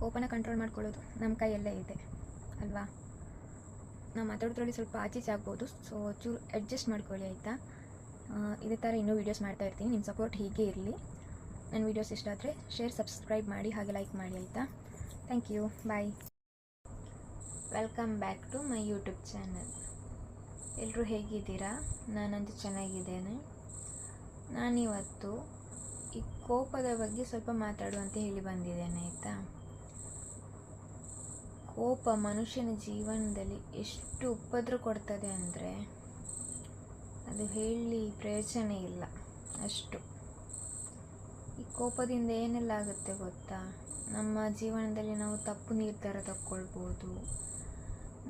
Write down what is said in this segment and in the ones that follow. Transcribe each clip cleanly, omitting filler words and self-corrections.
ಕೋಪನ control ಮಾಡ್ಕೊಳ್ಳೋದು ನಮ್ಮ ಕೈಯಲ್ಲೇ ಇದೆ ಅಲ್ವಾ. ನಾವು ಮಾತಾಡೋದ್ರಲ್ಲಿ ಸ್ವಲ್ಪ ಆಚೀಚೆ ಆಗ್ಬೋದು, ಸೊ ಚೂರು ಅಡ್ಜಸ್ಟ್ ಮಾಡ್ಕೊಳ್ಳಿ ಆಯಿತಾ. ಇದೇ ಥರ ಇನ್ನೂ ವೀಡಿಯೋಸ್ ಮಾಡ್ತಾ ಇರ್ತೀನಿ, ನಿಮ್ಮ ಸಪೋರ್ಟ್ ಹೀಗೆ ಇರಲಿ. ನನ್ನ ವೀಡಿಯೋಸ್ ಇಷ್ಟ ಆದರೆ ಶೇರ್, ಸಬ್ಸ್ಕ್ರೈಬ್ ಮಾಡಿ, ಹಾಗೆ ಲೈಕ್ ಮಾಡಿ ಆಯಿತಾ. Thank you, bye. Welcome back to my YouTube channel. ಎಲ್ಲರೂ ಹೇಗಿದ್ದೀರಾ? ನಾನಂತೂ ಚೆನ್ನಾಗಿದ್ದೇನೆ. ನಾನಿವತ್ತು ಈ ಕೋಪದ ಬಗ್ಗೆ ಸ್ವಲ್ಪ ಮಾತಾಡುವಂತ ಹೇಳಿ ಬಂದಿದ್ದೇನೆ ಆಯಿತಾ. ಕೋಪ ಮನುಷ್ಯನ ಜೀವನದಲ್ಲಿ ಎಷ್ಟು ಉಪದ್ರ ಕೊಡ್ತದೆ ಅಂದರೆ ಅದು ಹೇಳಿ ಪ್ರಯೋಜನ ಇಲ್ಲ ಅಷ್ಟು. ಈ ಕೋಪದಿಂದ ಏನೆಲ್ಲ ಆಗುತ್ತೆ ಗೊತ್ತಾ? ನಮ್ಮ ಜೀವನದಲ್ಲಿ ನಾವು ತಪ್ಪು ನಿರ್ಧಾರ ತಗೊಳ್ಬೋದು,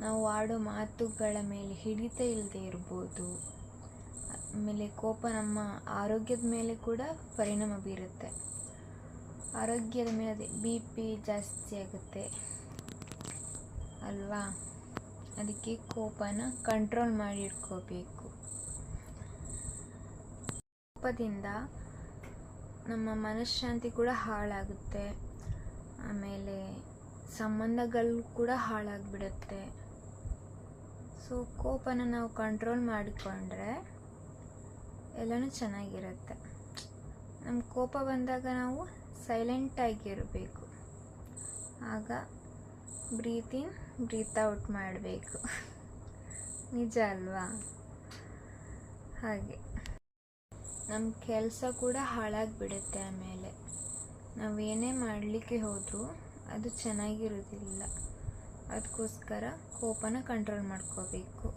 ನಾವು ಆಡೋ ಮಾತುಗಳ ಮೇಲೆ ಹಿಡಿತ ಇಲ್ಲದೆ ಇರ್ಬೋದು. ಆಮೇಲೆ ಕೋಪ ನಮ್ಮ ಆರೋಗ್ಯದ ಮೇಲೆ ಕೂಡ ಪರಿಣಾಮ ಬೀರುತ್ತೆ. ಆರೋಗ್ಯದ ಮೇಲೆ BP ಜಾಸ್ತಿ ಆಗುತ್ತೆ ಅಲ್ವಾ. ಅದಕ್ಕೆ ಕೋಪನ ಕಂಟ್ರೋಲ್ ಮಾಡಿ ಇಟ್ಕೋಬೇಕು. ಕೋಪದಿಂದ ನಮ್ಮ ಮನಃಶಾಂತಿ ಕೂಡ ಹಾಳಾಗುತ್ತೆ, ಆಮೇಲೆ ಸಂಬಂಧಗಳು ಕೂಡ ಹಾಳಾಗಿಬಿಡುತ್ತೆ. ಸೊ ಕೋಪನ ನಾವು ಕಂಟ್ರೋಲ್ ಮಾಡಿಕೊಂಡ್ರೆ ಎಲ್ಲನೂ ಚೆನ್ನಾಗಿರುತ್ತೆ. ನಮ್ಮ ಕೋಪ ಬಂದಾಗ ನಾವು ಸೈಲೆಂಟಾಗಿರಬೇಕು, ಆಗ ಬ್ರೀತ್ ಇನ್ ಬ್ರೀತ್ ಔಟ್ ಮಾಡಬೇಕು. ನಿಜ ಅಲ್ವಾ? ಹಾಗೆ ನಮ್ಮ ಕೆಲಸ ಕೂಡ ಹಾಳಾಗಿಬಿಡುತ್ತೆ. ಆಮೇಲೆ ನಾವೇನೇ ಮಾಡಲಿಕ್ಕೆ ಹೋದರೂ ಅದು ಚೆನ್ನಾಗಿರೋದಿಲ್ಲ. ಅದಕ್ಕೋಸ್ಕರ ಕೋಪನ ಕಂಟ್ರೋಲ್ ಮಾಡ್ಕೋಬೇಕು.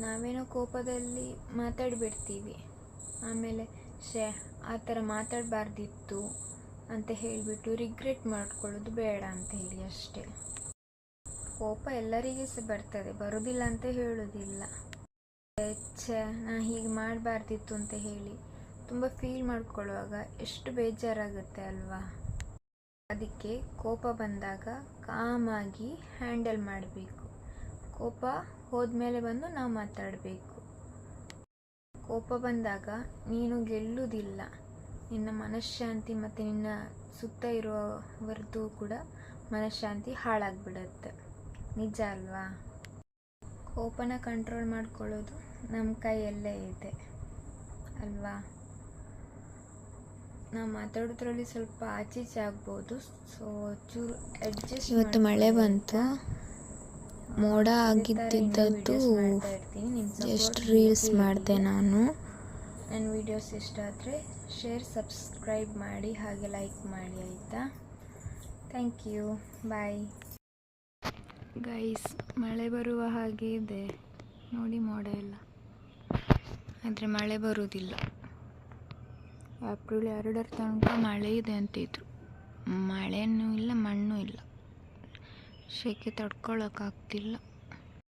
ನಾವೇನೋ ಕೋಪದಲ್ಲಿ ಮಾತಾಡಿಬಿಡ್ತೀವಿ, ಆಮೇಲೆ ಆ ಥರ ಮಾತಾಡಬಾರ್ದಿತ್ತು ಅಂತ ಹೇಳಿಬಿಟ್ಟು ರಿಗ್ರೆಟ್ ಮಾಡ್ಕೊಳ್ಳೋದು ಬೇಡ ಅಂತ ಹೇಳಿ ಅಷ್ಟೇ. ಕೋಪ ಎಲ್ಲರಿಗೆ ಸಹ ಬರ್ತದೆ, ಬರೋದಿಲ್ಲ ಅಂತ ಹೇಳೋದಿಲ್ಲ. ನಾ ಹೀಗೆ ಮಾಡಬಾರ್ದಿತ್ತು ಅಂತ ಹೇಳಿ ತುಂಬ ಫೀಲ್ ಮಾಡ್ಕೊಳ್ಳುವಾಗ ಎಷ್ಟು ಬೇಜಾರಾಗುತ್ತೆ ಅಲ್ವಾ. ಅದಕ್ಕೆ ಕೋಪ ಬಂದಾಗ ಕಾಮಾಗಿ ಹ್ಯಾಂಡಲ್ ಮಾಡಬೇಕು. ಕೋಪ ಹೋದ್ಮೇಲೆ ಬಂದು ನಾವು ಮಾತಾಡಬೇಕು. ಕೋಪ ಬಂದಾಗ ನೀನು ಗೆಲ್ಲುವುದಿಲ್ಲ, ನಿನ್ನ ಮನಃಶಾಂತಿ ಮತ್ತು ನಿನ್ನ ಸುತ್ತ ಇರುವವರದ್ದು ಕೂಡ ಮನಃಶಾಂತಿ ಹಾಳಾಗಿಬಿಡುತ್ತೆ. ನಿಜ ಅಲ್ವಾ? ಕೋಪನ ಕಂಟ್ರೋಲ್ ಮಾಡ್ಕೊಳ್ಳೋದು ನಮ್ಮ ಕೈಯಲ್ಲೇ ಇದೆ ಅಲ್ವಾ. ನಾವು ಮಾತಾಡೋದ್ರಲ್ಲಿ ಸ್ವಲ್ಪ ಆಚೀಚೆ ಆಗ್ಬೋದು, ಸೊ ಚೂರು ಅಡ್ಜಸ್ಟ್. ಇವತ್ತು ಮಳೆ ಬಂತು, ಮೋಡ ಆಗಿದ್ದಿದ್ದದ್ದು ಎಷ್ಟು ರೀಲ್ಸ್ ಮಾಡಿದೆ ನಾನು. ನನ್ನ ವೀಡಿಯೋಸ್ ಇಷ್ಟ ಆದರೆ ಶೇರ್, ಸಬ್ಸ್ಕ್ರೈಬ್ ಮಾಡಿ, ಹಾಗೆ ಲೈಕ್ ಮಾಡಿ ಆಯಿತಾ. Thank you, bye. ಗೈಸ್, ಮಳೆ ಬರುವ ಹಾಗೆ ಇದೆ ನೋಡಿ, ಮೋಡ ಎಲ್ಲ, ಆದರೆ ಮಳೆ ಬರುವುದಿಲ್ಲ. ಏಪ್ರಿಲ್ 2 ತನಕ ಮಳೆ ಇದೆ ಅಂತಿದ್ರು. ಮಳೆಯೂ ಇಲ್ಲ, ಮಣ್ಣು ಇಲ್ಲ, ಸೆಕೆ ತಡ್ಕೊಳ್ಳೋಕ್ಕಾಗ್ತಿಲ್ಲ.